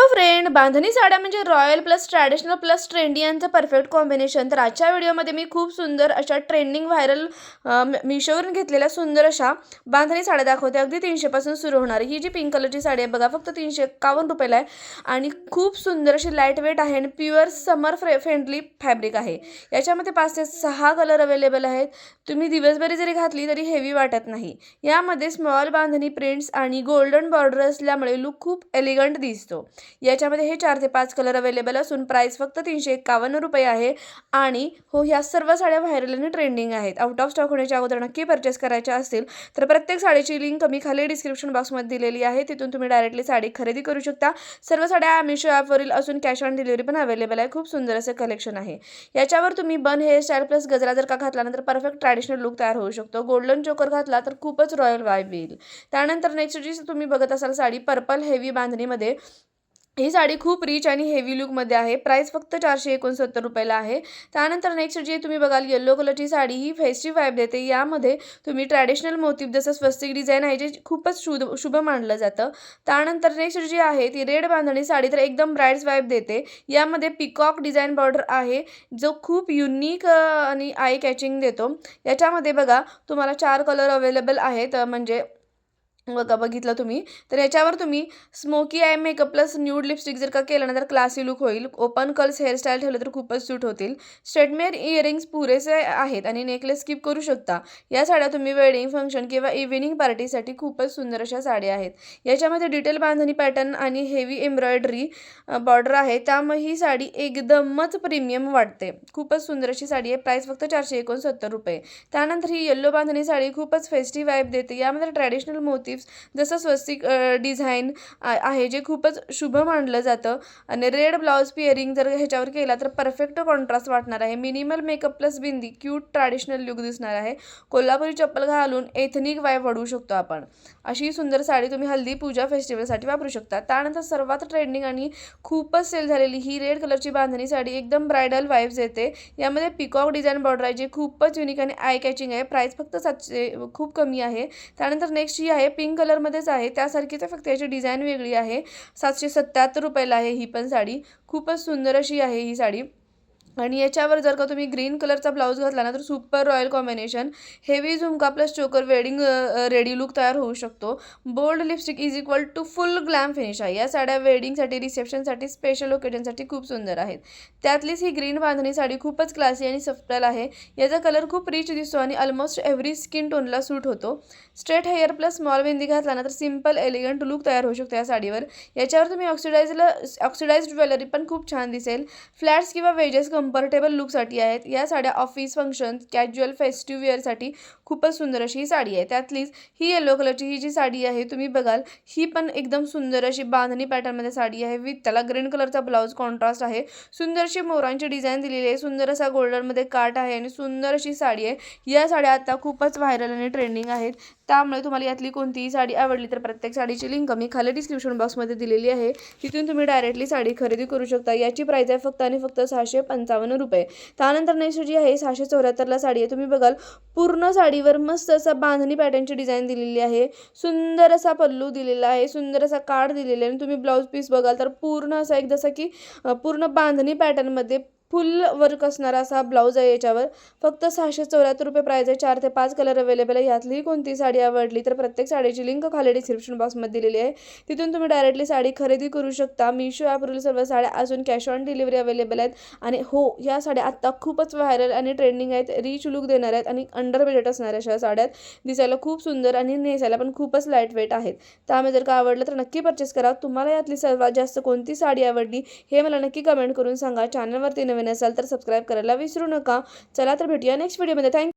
Friend, बांधणी साड्या म्हणजे royal plus traditional plus trendy यांचं परफेक्ट कॉम्बिनेशन. तर आजच्या व्हिडिओमध्ये मी खूप सुंदर अशा ट्रेंडिंग व्हायरल मिशोवरून घेतलेल्या सुंदर अशा बांधणी साड्या दाखवते. अगदी 300 पासून सुरू होणार. ही जी पिंक कलरची साडी आहे बघा, फक्त 351 रुपयाला आहे आणि खूप सुंदर अशी लाईट वेट आहे आणि प्युअर समर फ्रेंडली फॅब्रिक आहे. याच्यामध्ये 5 ते 6 कलर अवेलेबल आहेत. तुम्ही दिवसभरी जरी घातली तरी हेवी वाटत नाही. यामध्ये स्मॉल बांधणी प्रिंट्स आणि गोल्डन बॉर्डर असल्यामुळे लुक खूप एलिगंट दिसतो. याच्यामध्ये हे 4 ते 5 कलर अवेलेबल असून प्राइस फक्त 351 रुपये आहे. आणि हो, ह्या सर्व साड्या व्हायरल आणि ट्रेंडिंग आहेत. आउट ऑफ स्टॉक होण्याच्या अगोदर नक्की परचेस करायच्या असतील तर प्रत्येक साडीची लिंक मी खाली डिस्क्रिप्शन बॉक्समध्ये दिलेली आहे. तिथून तुम्ही डायरेक्टली साडी खरेदी करू शकता. सर्व साड्या मिशो ॲपवरील असून कॅश ऑन डिलिव्हरी पण अवेलेबल आहे. खूप सुंदर असं कलेक्शन आहे. याच्यावर तुम्ही बन हेअरस्टाईल प्लस गजरा जर का घातला ना तर परफेक्ट ट्रॅडिशनल लुक तयार होऊ शकतो. गोल्डन चोकर घातला तर खूपच रॉयल वाइब येईल. त्यानंतर नेक्स्ट जी तुम्ही बघत असाल साडी पर्पल हेवी बांधणीमध्ये, ही साडी खूप रिच आणि हेवी लुकमध्ये आहे. प्राइस फक्त 469 रुपयाला आहे. त्यानंतर नेक्स्ट जी तुम्ही बघाल येलो कलरची साडी, ही फेस्टिव्ह वाइब देते. यामध्ये तुम्ही ट्रॅडिशनल मोटिव्ह जसं स्वस्तिक डिझाईन आहे जे खूपच शुभ मानलं जातं. त्यानंतर नेक्स्ट जी आहे ती रेड बांधणी साडी, तर एकदम ब्राईट वाइब देते. यामध्ये पिकॉक डिझाईन बॉर्डर आहे जो खूप युनिक आणि आय कॅचिंग देतो. याच्यामध्ये बघा तुम्हाला 4 कलर अवेलेबल आहेत. म्हणजे बघितलं तुम्ही तर याच्यावर तुम्ही smoky eye makeup plus nude lipstick जर का केलं ना तर क्लासी लुक होईल. ओपन कर्ल्स हेअरस्टाईल ठेवलं तर खूपच सूट होतील. स्ट्रेटमेअर इयरिंग्स पुरेसे आहेत आणि नेकलेस स्किप करू शकता. या साड्या तुम्ही वेडिंग फंक्शन किंवा इव्हिनिंग पार्टीसाठी खूपच सुंदर अशा साड्या आहेत. याच्यामध्ये डिटेल बांधणी पॅटर्न आणि हेवी एम्ब्रॉयडरी बॉर्डर आहे. त्यामुळे ही साडी एकदमच प्रीमियम वाटते. खूपच सुंदर अशी साडी आहे. प्राइस फक्त 469 रुपये. त्यानंतर ही येल्लो बांधणी साडी खूपच फेस्टिव्ह वाइब देते. यामध्ये ट्रॅडिशनल मोटिव्ह जसं स्वस्तिक डिझाईन आहे जे खूपच शुभ मानलं जातं. आणि रेड ब्लाउज पिअरिंग जर ह्याच्यावर केला तर परफेक्ट कॉन्ट्रास्ट वाटणार आहे. मिनिमल मेकअप प्लस बिंदी क्यूट ट्रॅडिशनल लुक दिसणार आहे. कोल्हापुरी चप्पल घालून एथनिक वाइब वाढवू शकतो आपण. अशी सुंदर साडी तुम्ही हल्दी पूजा फेस्टिवलसाठी वापरू शकता. त्यानंतर सर्वात ट्रेंडिंग आणि खूपच सेल झालेली ही रेड कलरची बांधणी साडी एकदम ब्रायडल वाइब्स येते. यामध्ये पिकॉक डिझाईन बॉर्डर आहे जे खूपच युनिक आणि आय कॅचिंग आहे. प्राइस फक्त 700, खूप कमी आहे. त्यानंतर नेक्स्ट ही आहे पिंक कलरमध्येच आहे त्यासारखीच, फक्त याची डिझाईन वेगळी आहे. 777 रुपयाला आहे ही पण साडी. खूपच सुंदर अशी आहे ही साडी. आणि याच्यावर जर का तुम्ही ग्रीन कलरचा ब्लाऊज घातला ना तर super royal combination. Heavy jhumka plus choker wedding ready look तयार होऊ शकतो. Bold lipstick is equal to full glam finish आहे. या साड्या वेडिंगसाठी, रिसेप्शनसाठी, स्पेशल ओकेजनसाठी खूप सुंदर आहेत. त्यातलीच ही ग्रीन बांधणी साडी खूपच क्लासी आणि सफ्टल आहे. याचा कलर खूप रिच दिसतो आणि ऑलमोस्ट एव्हरी स्किन टोनला सूट होतो. स्ट्रेट हेअर प्लस स्मॉल बिंदी घातला ना तर सिम्पल एलिगंट लुक तयार होऊ शकतो या साडीवर. याच्यावर तुम्ही ऑक्सिडाइज्ड ज्वेलरी पण खूप छान दिसेल. फ्लॅट्स किंवा वेजेस कम्फर्टेबल लुकसाठी आहेत. या साड्या ऑफिस फंक्शन, कॅज्युअल, फेस्टिव्ह वेअरसाठी खूपच सुंदर अशी ही साडी आहे. त्यातलीच ही येलो कलरची ही जी साडी आहे तुम्ही बघाल, ही पण एकदम सुंदर अशी बांधणी पॅटर्नमध्ये साडी आहे. विथ त्याला ग्रीन कलरचा ब्लाऊज कॉन्ट्रास्ट आहे. सुंदर अशी मोरांची डिझाईन दिलेली आहे. सुंदर असा गोल्डनमध्ये काट आहे आणि सुंदर अशी साडी आहे. या साड्या आता खूपच व्हायरल आणि ट्रेंडिंग आहेत. त्यामुळे तुम्हाला यातली कोणतीही साडी आवडली तर प्रत्येक साडीची लिंक मी खाली डिस्क्रिप्शन बॉक्समध्ये दिलेली आहे. तिथून तुम्ही डायरेक्टली साडी खरेदी करू शकता. याची प्राइस आहे फक्त आणि फक्त 655 रुपये. त्यानंतर नेक्स्ट जी आहे 674ला साडी आहे. तुम्ही बघाल पूर्ण साडीवर मस्त असा बांधणी पॅटर्नची डिझाईन दिलेली आहे. सुंदर असा पल्लू दिलेला आहे. सुंदर असा काठ दिलेला आहे. आणि तुम्ही ब्लाऊज पीस बघाल तर पूर्ण असा एक जसा की पूर्ण बांधणी पॅटर्नमध्ये फुल वर्क असणारा असा ब्लाऊज आहे. याच्यावर फक्त 674 रुपये प्राइस आहे. 4 ते 5 कलर अवेलेबल आहे. यातली कोणती साडी आवडली तर प्रत्येक साडीची लिंक खाली डिस्क्रिप्शन बॉक्समध्ये दिलेली आहे. तिथून तुम्ही डायरेक्टली साडी खरेदी करू शकता. मिशो ॲपवरील सर्व साड्या अजून कॅश ऑन डिलिव्हरी अवेलेबल आहेत. आणि हो, या साड्या आत्ता खूपच व्हायरल आणि ट्रेंडिंग आहेत. रिच लुक देणार आहेत आणि अंडर बजेट असणाऱ्या अशा साड्यात. दिसायला खूप सुंदर आणि नेसायला पण खूपच लाईट वेट आहेत. त्यामुळे जर का आवडलं तर नक्की परचेस करा. तुम्हाला यातली सर्वात जास्त कोणती साडी आवडली हे मला नक्की कमेंट करून सांगा. चॅनलवरती नवीन असाल तर सबस्क्राईब करायला विसरू नका. चला तर भेटूया नेक्स्ट व्हिडिओमध्ये. थँक्यू.